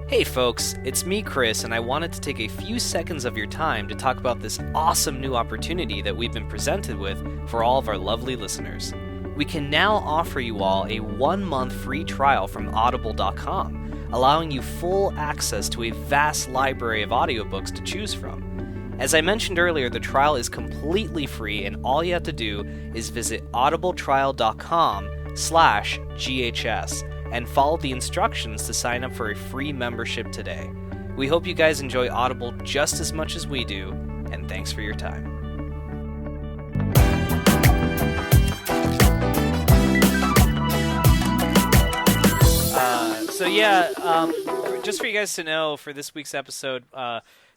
Hey folks, it's me Chris, and I wanted to take a few seconds of your time to talk about this awesome new opportunity that we've been presented with for all of our lovely listeners. We can now offer you all a 1-month free trial from audible.com, allowing you full access to a vast library of audiobooks to choose from. As I mentioned earlier, the trial is completely free, and all you have to do is visit audibletrial.com/GHS and follow the instructions to sign up for a free membership today. We hope you guys enjoy Audible just as much as we do, and thanks for your time. Just for you guys to know, for this week's episode,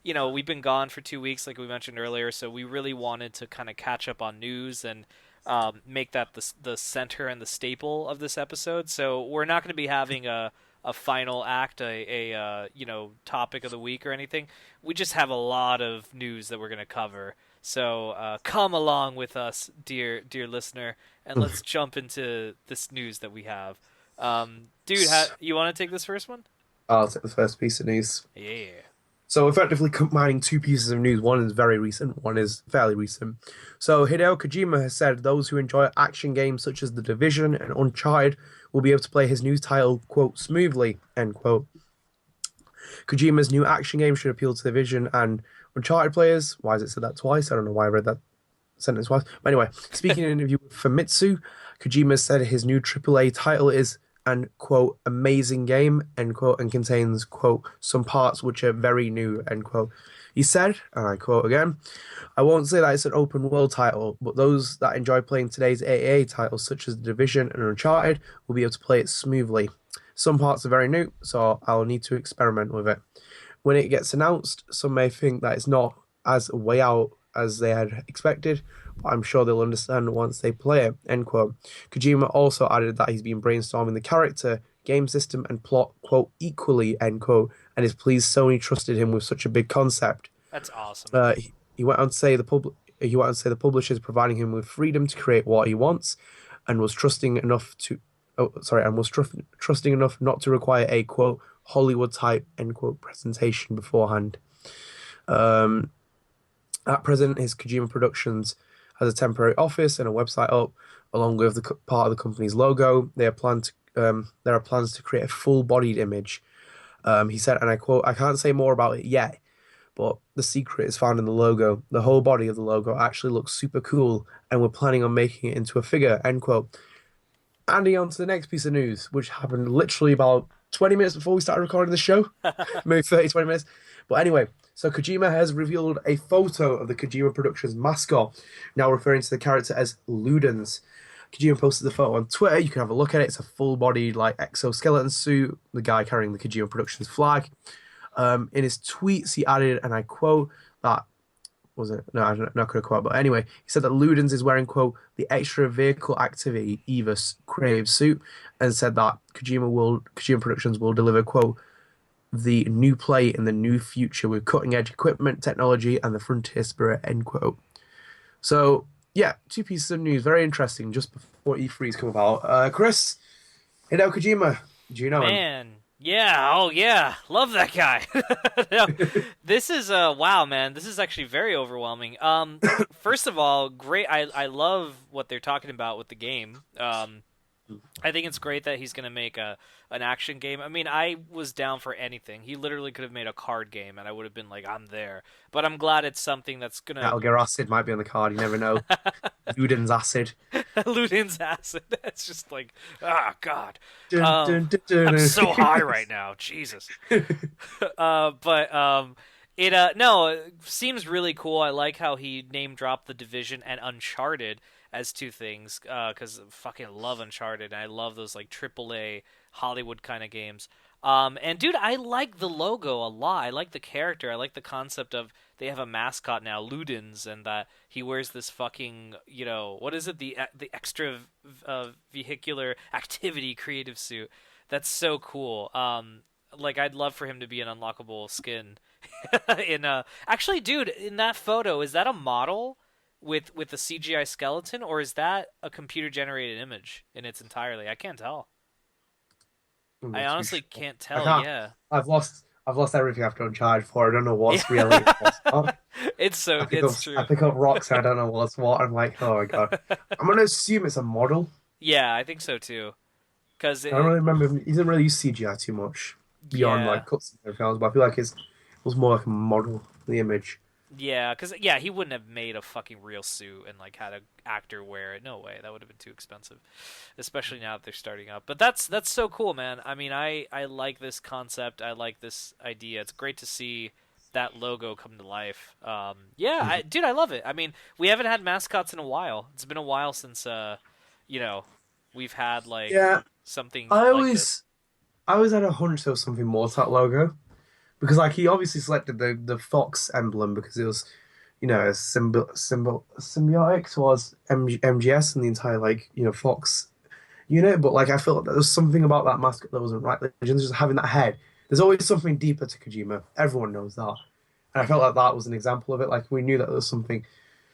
we've been gone for 2 weeks, like we mentioned earlier, so we really wanted to kind of catch up on news and make that the center and the staple of this episode. So we're not going to be having a final act, a topic of the week or anything. We just have a lot of news that we're going to cover. So come along with us, dear listener, and let's jump into this news that we have. Dude, you want to take this first one? I'll take the first piece of news. Yeah. So effectively combining two pieces of news. One is very recent, one is fairly recent. So Hideo Kojima has said those who enjoy action games such as The Division and Uncharted will be able to play his new title, quote, smoothly, end quote. Kojima's new action game should appeal to The Division and Uncharted players. Why has it said that twice? I don't know why I read that sentence twice. But anyway, speaking in an interview with Famitsu, Kojima said his new AAA title is an, quote, amazing game, end quote, and contains, quote, some parts which are very new, end quote. He said, and I quote again, I won't say that it's an open world title, but those that enjoy playing today's AAA titles, such as The Division and Uncharted, will be able to play it smoothly. Some parts are very new, so I'll need to experiment with it. When it gets announced, some may think that it's not as way out as they had expected, but I'm sure they'll understand once they play it, end quote. Kojima also added that he's been brainstorming the character, game system, and plot, quote, equally, end quote, and is pleased Sony trusted him with such a big concept. That's awesome. He went on to say the publisher is providing him with freedom to create what he wants, and was trusting enough not to require a, quote, Hollywood type, end quote, presentation beforehand. At present, his Kojima Productions has a temporary office and a website up, along with the part of the company's logo. There are plans to create a full-bodied image. He said, and I quote, I can't say more about it yet, but the secret is found in the logo. The whole body of the logo actually looks super cool, and we're planning on making it into a figure, end quote. Anding on to the next piece of news, which happened literally about 20 minutes before we started recording the show. Maybe 30, 20 minutes. But anyway, so Kojima has revealed a photo of the Kojima Productions mascot, now referring to the character as Ludens. Kojima posted the photo on Twitter. You can have a look at it. It's a full-bodied, exoskeleton suit. The guy carrying the Kojima Productions flag. In his tweets, he added, and I quote, that was it? No, I'm not going to quote. But anyway, he said that Ludens is wearing, quote, the extra vehicle activity EVA Crave suit, and said that Kojima Productions will deliver, quote, the new play in the new future with cutting-edge equipment, technology, and the frontier spirit, end quote. So, yeah, two pieces of news. Very interesting, just before E3's come about. Chris, Hideo Kojima, do you know him? Man, yeah, oh yeah, love that guy. No, this is, wow, man, this is actually very overwhelming. First of all, great, I love what they're talking about with the game. I think it's great that he's going to make an action game. I mean, I was down for anything. He literally could have made a card game, and I would have been like, I'm there. But I'm glad it's something that's going to... Metal Gear Acid might be on the card, you never know. Luden's Acid. Luden's Acid. It's just like, oh, God. Dun, dun, dun, I'm dun. so high right now. Jesus. It seems really cool. I like how he name-dropped The Division and Uncharted as two things, because I fucking love Uncharted, and I love those AAA Hollywood kind of games. And dude, I like the logo a lot. I like the character. I like the concept of they have a mascot now, Ludens, and that he wears this fucking, what is it? The extra vehicular activity creative suit. That's so cool. I'd love for him to be an unlockable skin. Actually, dude, in that photo, is that a model with a CGI skeleton, or is that a computer generated image in its entirety? I can't tell. I not too honestly sure. can't I tell. can't. Yeah. I've lost everything after Uncharted 4. I don't know Yeah. what's real and what's not. It's I true. pick up rocks and I don't know what's what. I'm like, oh my God. I'm gonna assume it's a model. Yeah, I think so too. Cause I don't really remember. He doesn't really use CGI too much beyond yeah. like cutscenes and everything else, but I feel like it was more like a model, the image. Yeah, because yeah, he wouldn't have made a fucking real suit and like had an actor wear it. No way, that would have been too expensive, especially now that they're starting up. But that's so cool, man. I mean, I like this concept. I like this idea. It's great to see that logo come to life. Yeah, dude, I love it. I mean, we haven't had mascots in a while. It's been a while since you know, we've had like Yeah, something I like this. always I always had a hunch there was something more to that logo because like he obviously selected the fox emblem because it was a symbiotic towards MGS and the entire like fox unit, but like I felt like there was something about that mascot that wasn't right. Like, just having that head. There's always something deeper to Kojima. Everyone knows that. And I felt like that was an example of it. Like we knew that there was something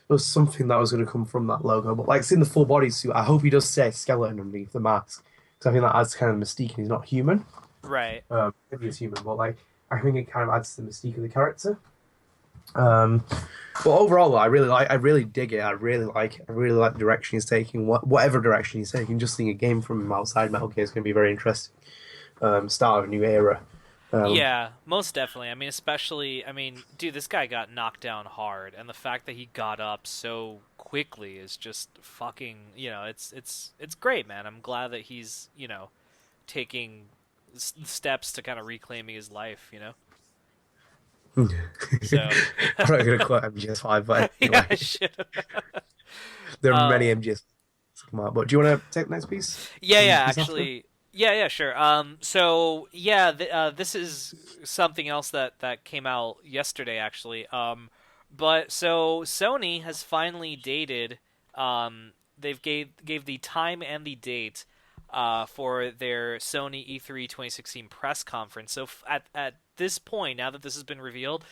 that was going to come from that logo. But like seeing the full body suit, I hope he does say skeleton underneath the mask because I think that adds kind of mystique. And he's not human. Right. Maybe he's human, but like I think it kind of adds to the mystique of the character. Um, but overall, I really dig it. I really like the direction he's taking. Whatever direction he's taking, just seeing a game from him outside Metal Gear is going to be very interesting. Start of a new era. Um, Yeah, most definitely. I mean, especially, I mean, dude, this guy got knocked down hard, and the fact that he got up so quickly is just fucking, it's great, man. I'm glad that he's, taking steps to kind of reclaiming his life. I'm So, not going to quote MGS5, but yeah, I anyway, should. there are many uh, MGS to come out. But do you want to take the next piece? yeah, The yeah, next piece after? actually, yeah, sure. So yeah, this is something else that came out yesterday, actually. But so Sony has finally dated. They've gave the time and the date, for their Sony E3 2016 press conference. So at this point, now that this has been revealed,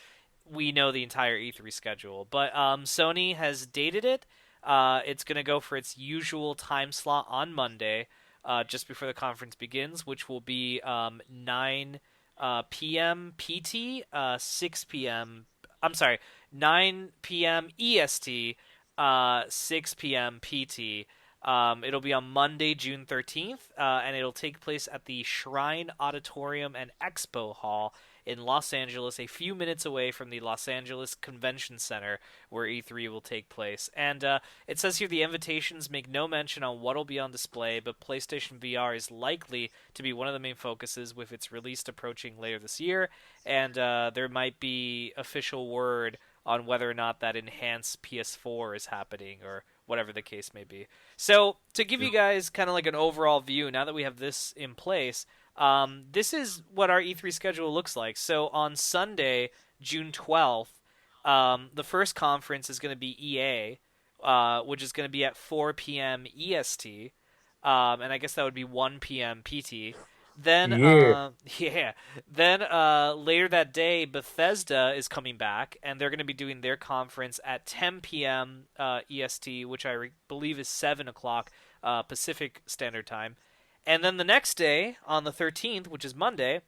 we know the entire E3 schedule. But Sony has dated it. It's going to go for its usual time slot on Monday, just before the conference begins, which will be 9 p.m. PT, 6 p.m. I'm sorry, 9 p.m. EST, 6 p.m. PT. It'll be on Monday, June 13th, and it'll take place at the Shrine Auditorium and Expo Hall in Los Angeles, a few minutes away from the Los Angeles Convention Center, where E3 will take place. And it says here the invitations make no mention on what will be on display, but PlayStation VR is likely to be one of the main focuses with its release approaching later this year, and there might be official word on whether or not that enhanced PS4 is happening or whatever the case may be. So, to give you guys kind of like an overall view, now that we have this in place, this is what our E3 schedule looks like. So on Sunday, June 12th, the first conference is going to be EA, which is going to be at 4 p.m. EST, and I guess that would be 1 p.m. PT. Then, Yeah. yeah, then later that day, Bethesda is coming back, and they're going to be doing their conference at 10 p.m. EST, which believe is 7 o'clock Pacific Standard Time. And then the next day, on the 13th, which is Monday,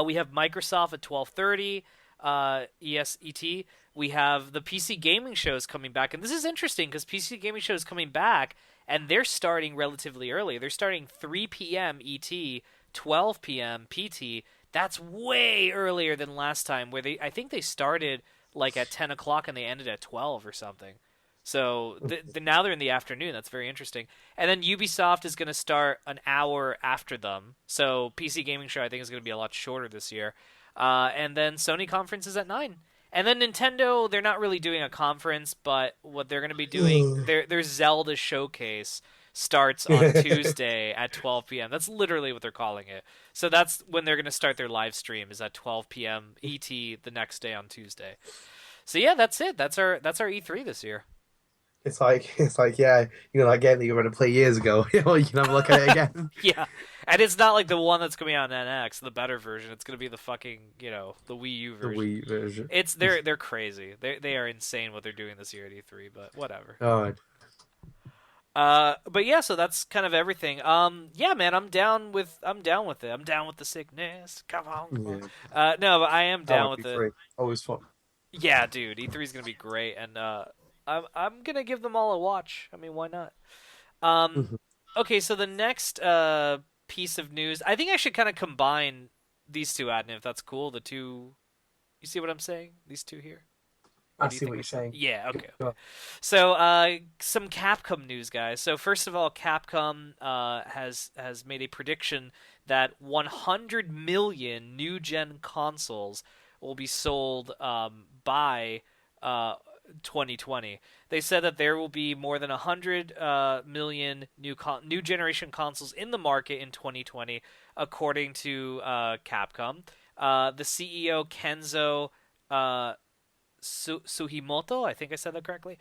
we have Microsoft at 12:30 ESET. We have the PC gaming shows coming back, and this is interesting because PC gaming show is coming back, and they're starting relatively early. They're starting 3 p.m. ET, 12 p.m. PT. That's way earlier than last time, where I think they started like at 10 o'clock and they ended at 12 or something. So now they're in the afternoon. That's very interesting. And then Ubisoft is going to start an hour after them. So PC Gaming Show I think is going to be a lot shorter this year. And then Sony conference is at 9. And then Nintendo, they're not really doing a conference, but what they're going to be doing, their Zelda showcase starts on Tuesday at 12 p.m. That's literally what they're calling it. So that's when they're going to start their live stream is at 12 p.m. ET the next day on Tuesday. So yeah, that's it. That's our E3 this year. It's like yeah, that game that you were going to play years ago. You can have a look at it again. Yeah, and it's not like the one that's coming out on NX, the better version. It's gonna be the fucking, the Wii U The version. Wii version. They're crazy. They are insane what they're doing this year at E3, but whatever. Oh, But yeah, so that's kind of everything. Yeah, man, I'm down with it. I'm down with the sickness. Come on, come on. Yeah, No, but I am that down would be with it. great. Always fun. Yeah, dude, E3 is gonna be great, and I'm gonna give them all a watch. I mean, why not? Um, Mhm. okay, so the next piece of news, I think I should kind of combine these two, Adnan, if that's cool. The two, you see what I'm saying? These two here. Or I do you see think what I you're should? saying. Yeah, okay, okay. Go. So, some Capcom news, guys. So, first of all, Capcom has made a prediction that 100 million new gen consoles will be sold by uh, 2020. They said that there will be more than 100 million new generation consoles in the market in 2020, according to Capcom. The CEO Kenzo. Uh, Suhimoto, I think I said that correctly,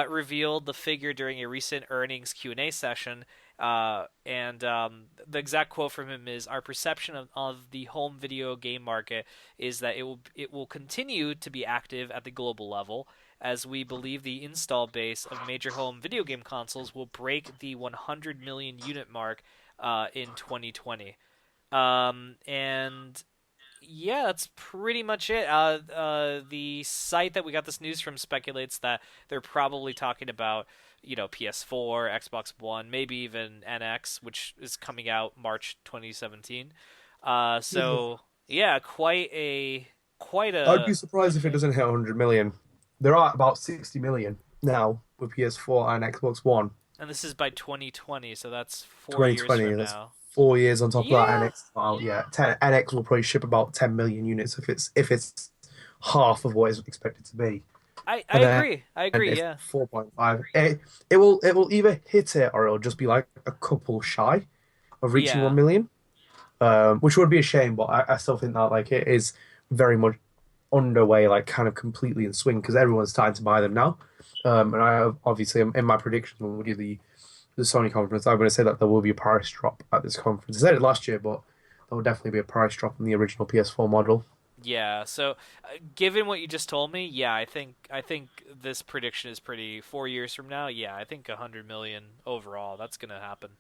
revealed the figure during a recent earnings Q&A session. And the exact quote from him is, "Our perception of the home video game market is that it will continue to be active at the global level, as we believe the install base of major home video game consoles will break the 100 million unit mark in 2020." And yeah, that's pretty much it. The site that we got this news from speculates that they're probably talking about, PS4, Xbox One, maybe even NX, which is coming out March 2017. Yeah. So yeah, quite I'd be a surprised if it thing. doesn't hit 100 million. There are about 60 million now with PS4 and Xbox One. And this is by 2020, so that's 4 years 2020, from that's now. 4 years on top of that. Yeah, NX, well, yeah, 10, NX will probably ship about 10 million units if it's half of what it's expected to be. I And then agree. I and agree. if Yeah, 4.5, it will either hit it or it'll just be like a couple shy of reaching yeah. 1 million, which would be a shame. But I still think that like it is very much underway, like kind of completely in swing because everyone's starting to buy them now. And I obviously in my predictions when we do the Sony conference, I'm going to say that there will be a price drop at this conference. I said it last year, but there will definitely be a price drop in the original PS4 model. Yeah, so given what you just told me, yeah, I think this prediction is pretty 4 years from now. Yeah, I think 100 million overall. That's gonna happen.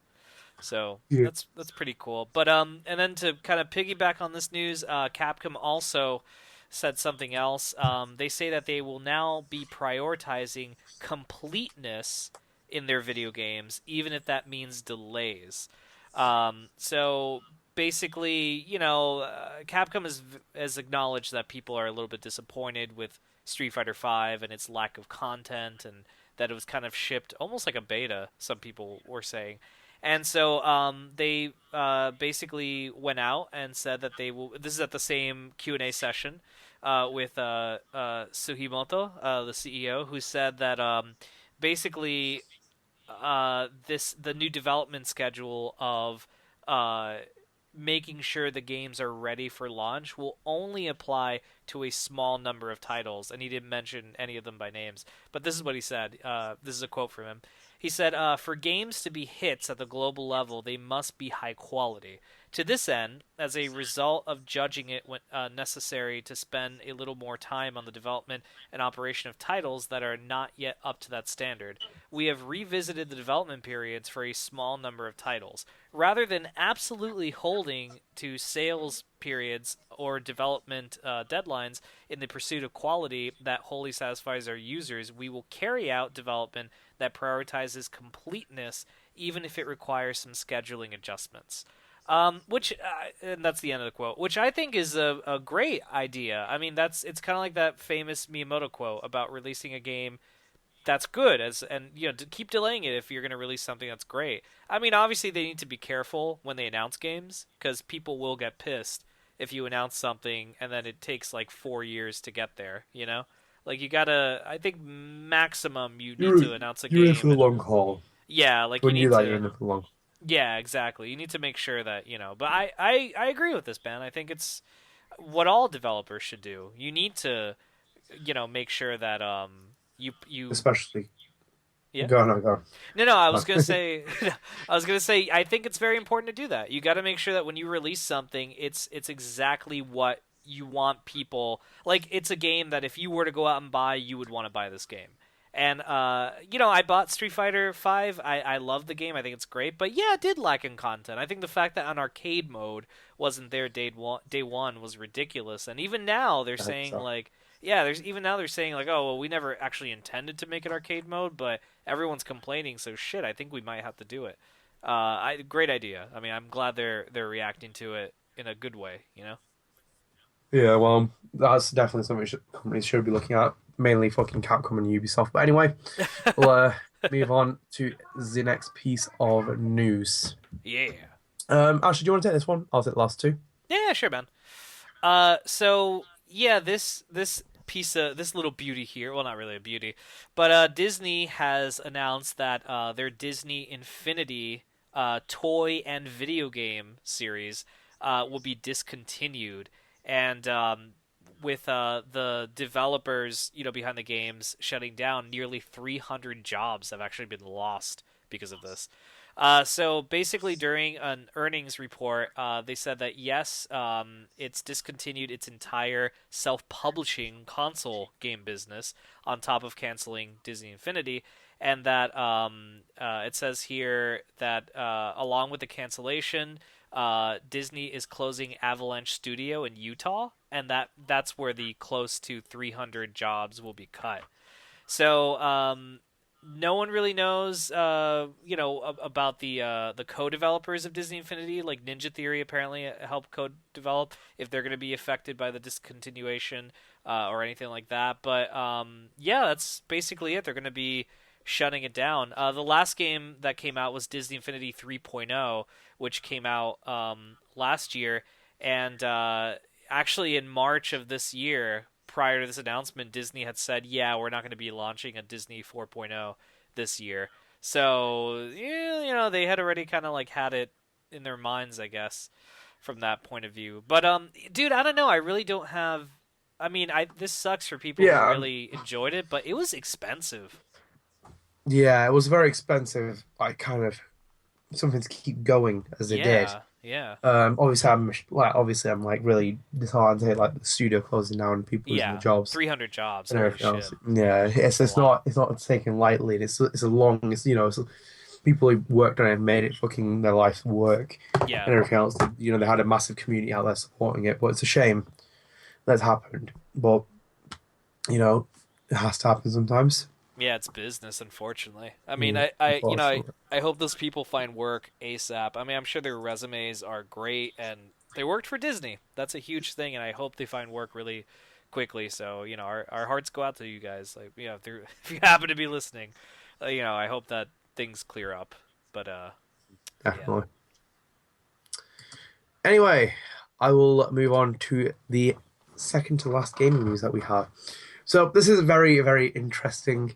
So Yeah. that's pretty cool. But and then to kind of piggyback on this news, Capcom also said something else. They say that they will now be prioritizing completeness in their video games, even if that means delays. So basically, Capcom has acknowledged that people are a little bit disappointed with Street Fighter V and its lack of content, and that it was kind of shipped almost like a beta. Some people were saying, and so they basically went out and said that they will. This is at the same Q&A session with Suhimoto, the CEO, who said that basically the new development schedule of uh, making sure the games are ready for launch will only apply to a small number of titles, and he didn't mention any of them by names. But this is what he said. This is a quote from him. He said, "For games to be hits at the global level, they must be high quality. To this end, as a result of judging it when necessary to spend a little more time on the development and operation of titles that are not yet up to that standard, we have revisited the development periods for a small number of titles. Rather than absolutely holding to sales periods or development deadlines in the pursuit of quality that wholly satisfies our users, we will carry out development that prioritizes completeness, even if it requires some scheduling adjustments." And that's the end of the quote, which I think is a great idea. I mean, it's kind of like that famous Miyamoto quote about releasing a game that's good and to keep delaying it if you're going to release something that's great. I mean, obviously they need to be careful when they announce games because people will get pissed if you announce something and then it takes like 4 years to get there. Like you gotta. I think maximum you need You're to announce a you're in for game the and long haul. yeah, like you When you need do that, you're to. in for the long. Yeah, exactly. You need to make sure that. But I agree with this, man. I think it's what all developers should do. You need to make sure that you Especially yeah. go on, go No, no, I was gonna on. say, I was gonna say, I think it's very important to do that. You got to make sure that when you release something, it's exactly what you want people. Like, it's a game that if you were to go out and buy, you would want to buy this game. And I bought Street Fighter 5. I love the game. I think it's great. But yeah, it did lack in content. I think the fact that an arcade mode wasn't there day one was ridiculous. And even now they're saying So. like, yeah, there's even now they're saying like, oh well, we never actually intended to make an arcade mode, but everyone's complaining. So shit, I think we might have to do it. Great idea. I mean, I'm glad they're reacting to it in a good way. You know. Yeah, well, that's definitely something companies should be looking at, mainly fucking Capcom and Ubisoft. But anyway, we'll move on to the next piece of news. Yeah. Actually, do you want to take this one? I'll take the last two. Yeah, sure, man. So yeah, this piece of this little beauty here, well, not really a beauty, but Disney has announced that their Disney Infinity toy and video game series will be discontinued, and with the developers, behind the games shutting down, nearly 300 jobs have actually been lost because of this. So basically, during an earnings report, they said that yes, it's discontinued its entire self-publishing console game business on top of canceling Disney Infinity, and that it says here that along with the cancellation, Disney is closing Avalanche Studio in Utah, and that's where the close to 300 jobs will be cut. So no one really knows, about the co-developers of Disney Infinity. Like Ninja Theory apparently helped co-develop. If they're going to be affected by the discontinuation or anything like that, but yeah, that's basically it. They're going to be shutting it down. The last game that came out was Disney Infinity 3.0, which came out last year, and actually in March of this year, prior to this announcement, Disney had said, "Yeah, we're not going to be launching a Disney 4.0 this year." So, yeah, they had already kind of like had it in their minds, I guess, from that point of view. But dude, I don't know. I really don't have. I mean, this sucks for people who Yeah, really enjoyed it, but it was expensive. yeah, it was very expensive. Like, kind of something to keep going as they did. Yeah, yeah, Obviously, I'm like really disheartened to hear like the studio closing down and people losing their yeah. jobs 300 jobs. and Holy everything shit, else. Yeah, that's a it's lot. not taken lightly. It's a long. It's people who worked on it and made it fucking their life's work Yeah, and everything else. They had a massive community out there supporting it. But it's a shame that's happened. But it has to happen sometimes. yeah. It's business, unfortunately. I mean, Yeah, unfortunately. I hope those people find work ASAP. I mean, I'm sure their resumes are great, and they worked for Disney. That's a huge thing, and I hope they find work really quickly. So, our hearts go out to you guys. Like, if you happen to be listening, I hope that things clear up. But yeah. Definitely. Anyway, I will move on to the second to last gaming news that we have. So this is very, very interesting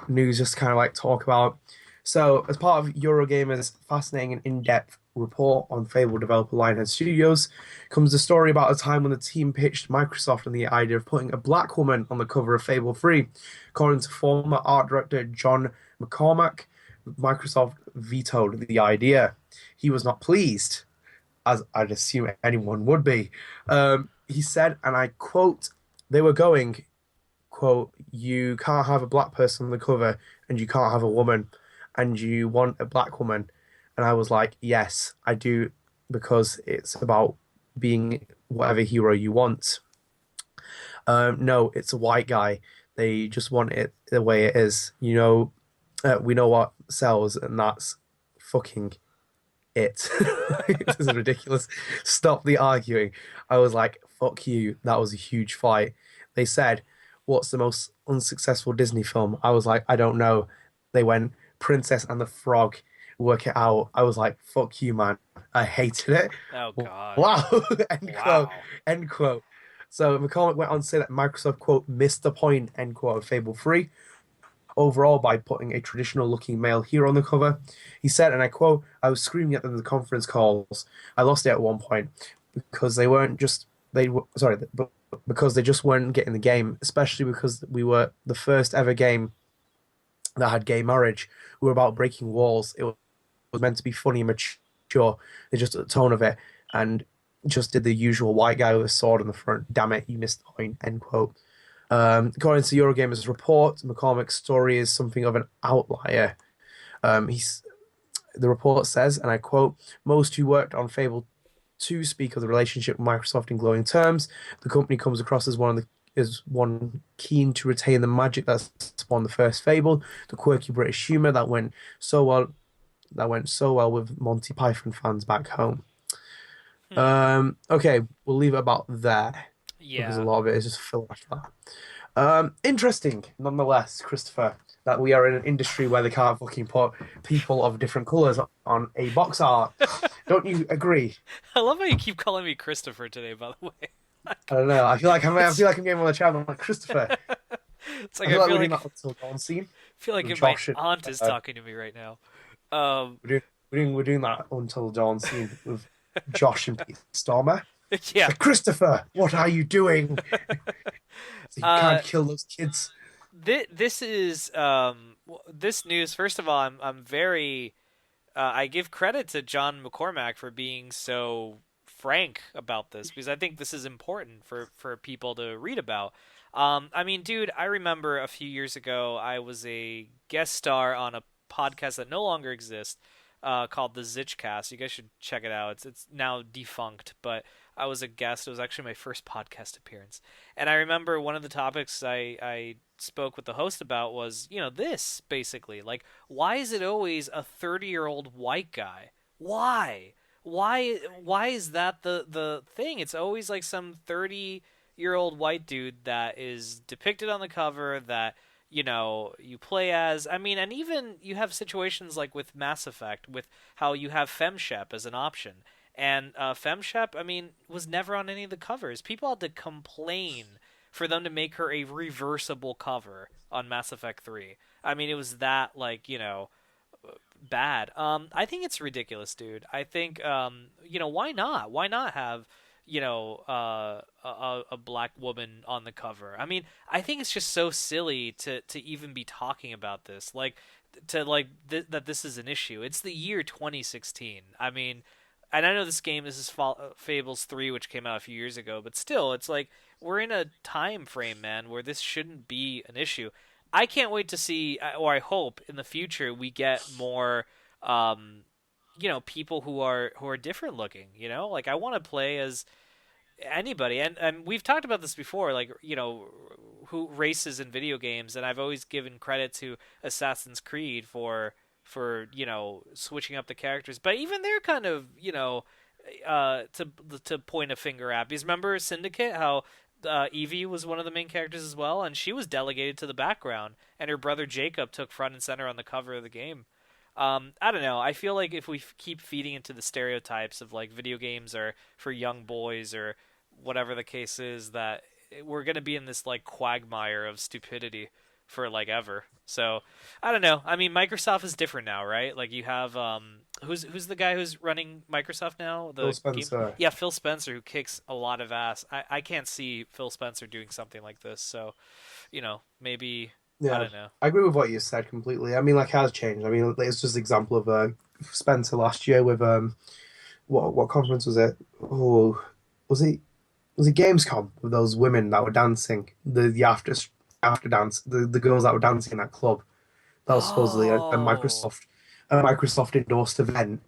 news just to kind of like talk about. So as part of Eurogamer's fascinating and in-depth report on Fable developer Lionhead Studios comes the story about a time when the team pitched Microsoft on the idea of putting a black woman on the cover of Fable 3. According to former art director John McCormack, Microsoft vetoed the idea. He was not pleased, as I'd assume anyone would be. He said, and I quote, they were going, quote, you can't have a black person on the cover and you can't have a woman and you want a black woman. And I was like, yes, I do, because it's about being whatever hero you want. No, it's a white guy. They just want it the way it is. We know what sells, and that's fucking it. This is ridiculous. Stop the arguing. I was like, fuck you. That was a huge fight. They said, what's the most unsuccessful Disney film? I was like, I don't know. They went, Princess and the Frog, work it out. I was like, fuck you, man. I hated it. Oh God. Wow. End quote. Wow. End quote. So McCormick went on to say that Microsoft, quote, missed the point, end quote, of Fable 3 overall by putting a traditional looking male hero on the cover. He said, and I quote, I was screaming at them in the conference calls. I lost it at one point because they weren't just, they were, sorry, but because they just weren't getting the game, especially because we were the first ever game that had gay marriage. We were about breaking walls. It was meant to be funny and mature. They just took the tone of it and just did the usual white guy with a sword in the front. Damn it, you missed the point, end quote. According to Eurogamer's report, McCormick's story is something of an outlier. He's The report says, and I quote, "Most who worked on Fable 2 speak of the relationship with Microsoft in glowing terms. The company comes across as one keen to retain the magic that spawned the first Fable, the quirky British humor that went so well with Monty Python fans back home." Hmm. Okay, we'll leave it about there because a Yeah. lot of it is just filler after that. Interesting, nonetheless, Christopher, that we are in an industry where they can't fucking put people of different colours on a box art. Don't you agree? I love how you keep calling me Christopher today, by the way. I Like, don't know. I it's feel like I'm getting on the channel. I'm like Christopher. it's like I feel like we're doing that until dawn scene with my Josh and aunt is uh, talking to me right now. Um, we're doing that until dawn scene with Josh and Pete Stormer. It's yeah. like, Christopher, what are you doing? So you Uh, can't kill those kids. this is this news. First of all, I'm very I give credit to John McCormack for being so frank about this because I think this is important for people to read about. I mean, dude, I remember a few years ago I was a guest star on a podcast that no longer exists, called the Zitchcast. You guys should check it out. It's now defunct, but I was a guest. It was actually my first podcast appearance, and I remember one of the topics I spoke with the host about was, this basically, like, why is it always a 30-year-old white guy? Why? Why is that the thing? It's always like some 30-year-old white dude that is depicted on the cover that you play as. I mean, and even you have situations like with Mass Effect, with how you have FemShep as an option. And FemShep, I mean, was never on any of the covers. People had to complain for them to make her a reversible cover on Mass Effect 3. I mean, it was that, like, bad. I think it's ridiculous, dude. I think, why not? Why not have, a black woman on the cover? I mean, I think it's just so silly to even be talking about this. Like, that this is an issue. It's the year 2016. I mean, and I know this is Fables 3, which came out a few years ago, but still, it's like we're in a time frame, man, where this shouldn't be an issue. I can't wait to see, or I hope in the future we get more, um, people who are different looking. Like I want to play as anybody, and we've talked about this before, like who races in video games, and I've always given credit to Assassin's Creed for switching up the characters, but even they're kind of to point a finger at, because remember Syndicate, how Evie was one of the main characters as well, and she was delegated to the background, and her brother Jacob took front and center on the cover of the game. I don't know. I feel like if we keep feeding into the stereotypes of like video games are for young boys or whatever the case is, that we're gonna be in this like quagmire of stupidity for like ever. So I don't know. I mean, Microsoft is different now, right? Like you have who's the guy who's running Microsoft now? Phil The game, Spencer. yeah, Phil Spencer, who kicks a lot of ass. I can't see Phil Spencer doing something like this. So maybe I Yeah, don't know. I agree with what you said completely. I mean, like, it has changed. I mean, it's just an example of Spencer last year with what conference was it? Oh, was it was it Gamescom with those women that were dancing the after dance, the girls that were dancing in that club. That was supposedly Oh, A Microsoft endorsed event,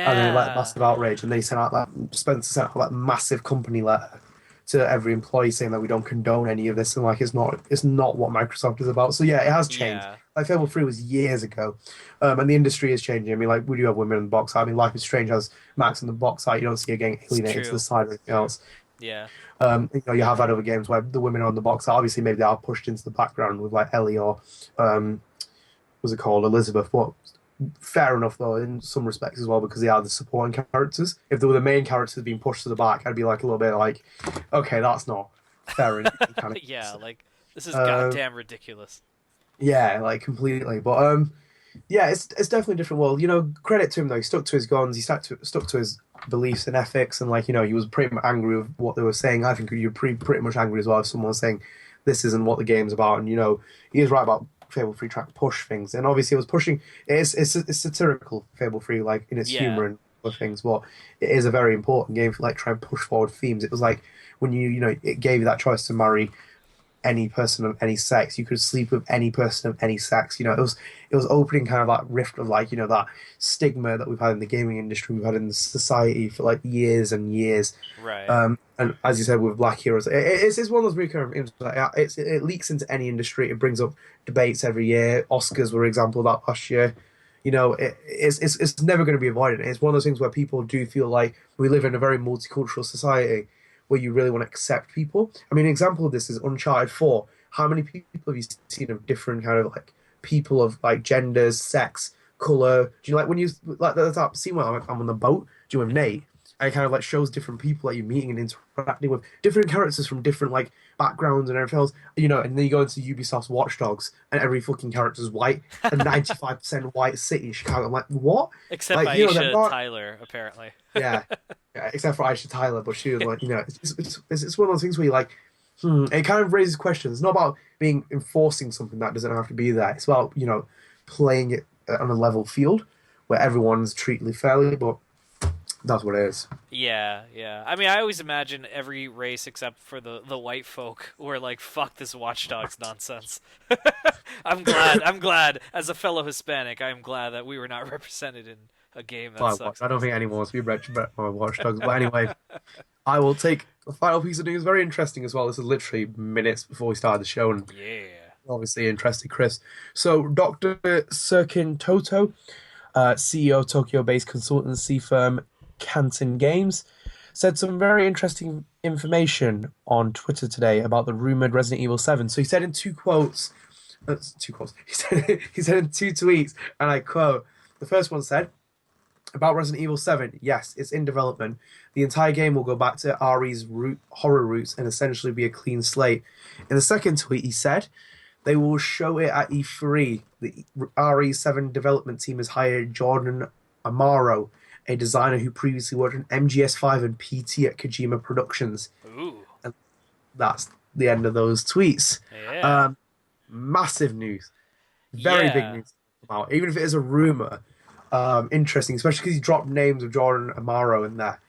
and then it like yeah, massive outrage, and they sent out that Spencer sent out that massive company letter to every employee saying that we don't condone any of this, and like it's not what Microsoft is about. So yeah, it has changed. yeah. Like Fable 3 was years ago, and the industry is changing. I mean, like we do have women in the box art. I mean, Life is Strange has Max in the box art. You don't see her getting It's alienated to the true. side or It's anything true. else. Yeah. You have had other games where the women are on the box art. Obviously, maybe they are pushed into the background with like Ellie or um, what's it called, Elizabeth. But fair enough though, in some respects as well, because they are the supporting characters. If they were the main characters being pushed to the back, I'd be like a little bit like, okay, that's not fair in any kind of Yeah, case. like this is Um, goddamn ridiculous. yeah, like completely. But yeah, it's definitely a different world. Credit to him though. He stuck to his guns. He stuck to his beliefs and ethics, and like he was pretty much angry with what they were saying. I think you're pretty much angry as well if someone was saying this isn't what the game's about. And he is right about Fable 3 trying to push things, and obviously it was pushing. It's satirical Fable 3, like in its Yeah. humor and other things, but it is a very important game for like trying to push forward themes. It was like when it gave you that choice to marry any person of any sex. You could sleep with any person of any sex. It was opening kind of that rift of like that stigma that we've had in the gaming industry, we've had in the society for like years and years. Right. And as you said with Black Heroes, it's one of those really kind of it leaks into any industry. It brings up debates every year. Oscars were an example of that last year. It's never going to be avoided. It's one of those things where people do feel like we live in a very multicultural society where you really want to accept people. I mean, an example of this is Uncharted 4. How many people have you seen of different kind of like people of like genders, sex, color? Do you know, like when you like that scene where I'm on the boat, do you with Nate? And it kind of like shows different people that you're meeting and interacting with, different characters from different like backgrounds and everything else. And then you go into Ubisoft's Watch Dogs and every fucking character's white, a 95% white city in Chicago. I'm like, what? Except Like, they're Aisha not. Tyler, apparently. Yeah, yeah, except for Aisha Tyler, but she was like, it's one of those things where you like, it kind of raises questions. It's not about being enforcing something that doesn't have to be there. It's about playing it on a level field where everyone's treated fairly, but that's what it is. Yeah, yeah. I mean, I always imagine every race except for the white folk were like, "Fuck this Watch Dogs nonsense." I'm glad. As a fellow Hispanic, I am glad that we were not represented in a game that sucks. I don't think anyone wants to be rich about Watch Dogs. But anyway, I will take the final piece of news. Very interesting as well. This is literally minutes before we started the show, and Yeah. obviously interested Chris. So, Dr. Sirkin Toto, CEO of Tokyo-based consultancy firm Canton Games, said some very interesting information on Twitter today about the rumored Resident Evil 7. So he said in two quotes, two quotes. He said in two tweets, and I quote. The first one said about Resident Evil 7, yes, it's in development. The entire game will go back to RE's horror roots and essentially be a clean slate. In the second tweet, he said they will show it at E3. The RE7 development team has hired Jordan Amaro, a designer who previously worked on MGS5 and PT at Kojima Productions. Ooh. And that's the end of those tweets. Yeah. Massive news. Very big Yeah. news about, even if it is a rumor. Interesting, especially because he dropped names of Jordan Amaro in there,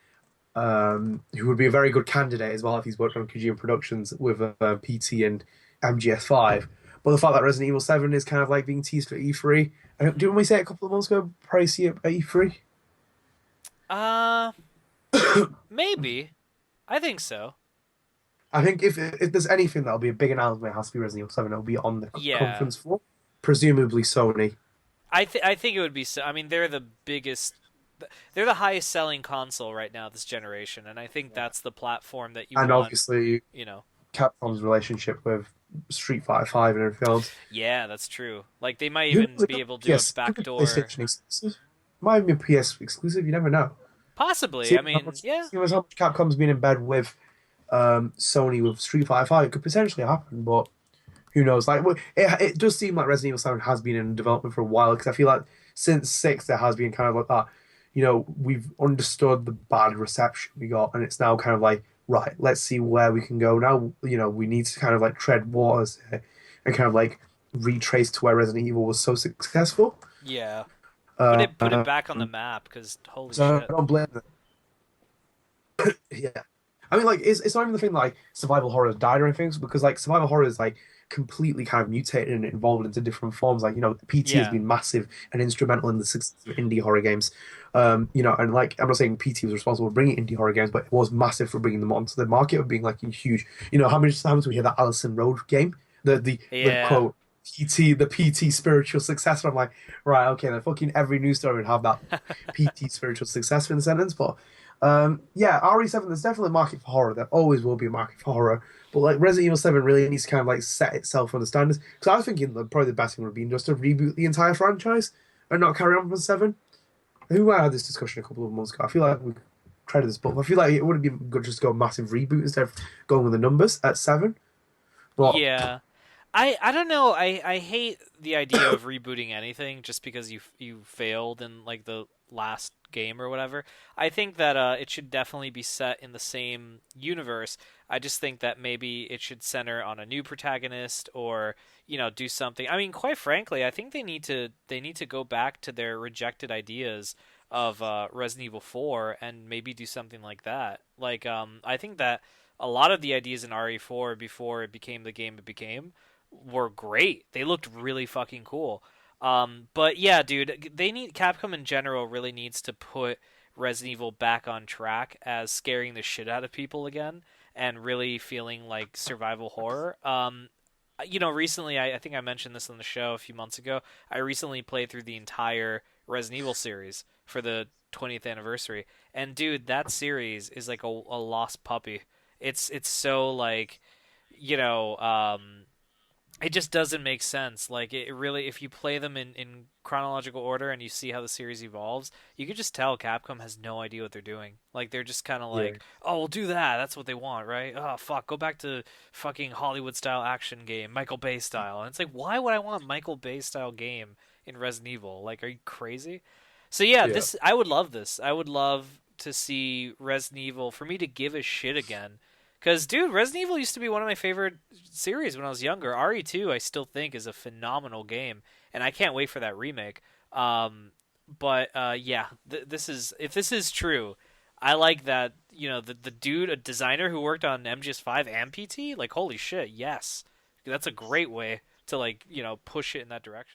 who would be a very good candidate as well if he's worked on Kojima Productions with PT and MGS5. But the fact that Resident Evil 7 is kind of like being teased for E3, didn't we say it a couple of months ago? Probably see it at E3. Uh, maybe. I think so. I think if there's anything that'll be a big announcement, it has to be Resident Evil 7. It'll be on the Yeah. conference floor, presumably Sony. I think it would be so. I mean, they're the biggest. They're the highest selling console right now this generation, and I think that's the platform that you And want. obviously You know. Capcom's relationship with Street Fighter 5 and everything else. Yeah, that's true. Like they might Who even knows, it be could able to be do a could be backdoor. PlayStation exclusive. Might be a PS exclusive. You never know. Possibly. See, I mean, yeah. see how much Capcom's been in bed with Sony with Street Fighter 5. It could potentially happen, but who knows? Like, it does seem like Resident Evil 7 has been in development for a while because I feel like since 6 there has been kind of like that. We've understood the bad reception we got, and it's now kind of like, right, let's see where we can go now. We need to kind of like tread waters here and kind of like retrace to where Resident Evil was so successful. Yeah. Uh, Put it uh, back on the map because holy so shit. I don't blame them. Yeah. I mean, like, it's not even the thing like survival horror has died or anything, because like survival horror is like completely kind of mutated and evolved into different forms. Like, PT has Yeah. been massive and instrumental in the success of indie horror games. And like, I'm not saying PT was responsible for bringing indie horror games, but it was massive for bringing them onto the market of being like huge. How many times we hear that Allison Road game, the Yeah. quote the PT spiritual successor. I'm like, right, okay, then fucking every news story would have that PT spiritual successor in the sentence, but. Yeah, RE7, there's definitely a market for horror. There always will be a market for horror. But like Resident Evil 7 really needs to kind of like set itself on the standards. Because I was thinking that probably the best thing would be just to reboot the entire franchise and not carry on with 7. Who I had this discussion a couple of months ago. I feel like we tried this, but I feel like it would have been good just to go massive reboot instead of going with the numbers at 7. But Yeah. I don't know. I hate the idea of rebooting anything just because you failed in like the last game or whatever. I think that it should definitely be set in the same universe. I just think that maybe it should center on a new protagonist or, do something. I mean, quite frankly, I think they need to go back to their rejected ideas of Resident Evil 4 and maybe do something like that. Like I think that a lot of the ideas in RE4 before it became the game it became were great. They looked really fucking cool. But yeah, dude, Capcom in general really needs to put Resident Evil back on track as scaring the shit out of people again and really feeling like survival horror. Recently, I think I mentioned this on the show a few months ago. I recently played through the entire Resident Evil series for the 20th anniversary, and dude, that series is like a lost puppy. It's so like, you know, it just doesn't make sense. Like it really, if you play them in chronological order and you see how the series evolves, you can just tell Capcom has no idea what they're doing. Like they're just kind of Yeah, like, oh, we'll do that. That's what they want, right? Oh fuck, go back to fucking Hollywood style action game, Michael Bay style. And it's like, why would I want Michael Bay style game in Resident Evil? Like, are you crazy? So yeah, yeah, this I would love this. I would love to see Resident Evil for me to give a shit again. Because, dude, Resident Evil used to be one of my favorite series when I was younger. RE2, I still think, is a phenomenal game, and I can't wait for that remake. Yeah, this is if this is true, I like that. The dude, a designer who worked on MGS5 and PT, like, holy shit, yes, that's a great way to like push it in that direction.